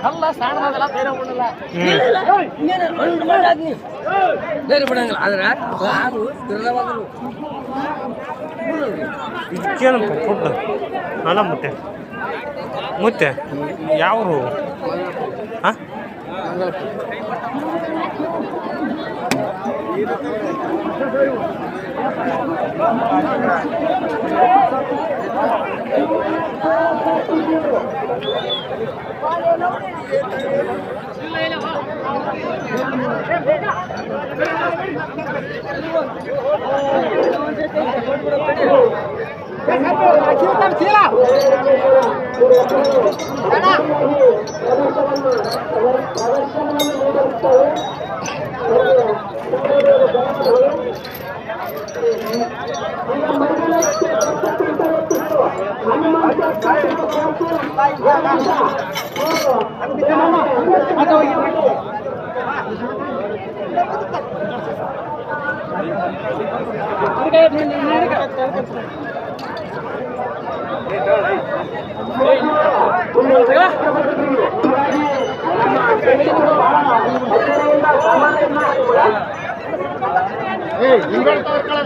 ಕಲ್ಲ ಸಾಣದಲ್ಲ ಬೇರೆ ಬಿಡಲ್ಲ ಬೇರೆ ಬಿಡಂಗಿಲ್ಲ ಆದ್ರೆ ಯಾರು ದುರ್ದವಾಗಲು ಇದಕ್ಕೇನಪ್ಪ ಫುಡ್ ಅಲ್ಲ ಮುತ್ತೆ ಮುತ್ತೆ ಯಾವರು ಹಾಂ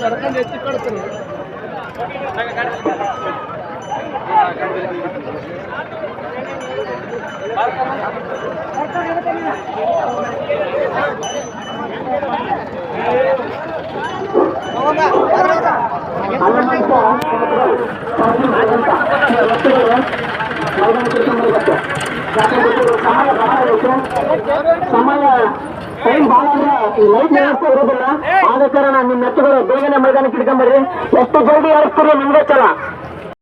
ನಡ್ಕೊಂಡು ಹೆಚ್ಚಿ ಕೊಡ್ತೀನಿ ಸಮಯ ಟೈಮ್ ಭಾಳ ಅಂದ್ರೆ ಲೈಟ್ ವ್ಯವಸ್ಥೆ ಇರೋದಿಲ್ಲ. ಆದ ಕಾರಣ ನಿಮ್ಮ ಎತ್ತುಗಳು ಬೇಗನೆ ಮೈದಾನಕ್ಕೆ ಹಿಡ್ಕೊಂಡ್ಬರ್ರಿ. ಎಷ್ಟು ಜಲ್ದಿ ಆಡಿಸ್ತೀರಿ ನಿಮ್ಗೆ ಚಲ.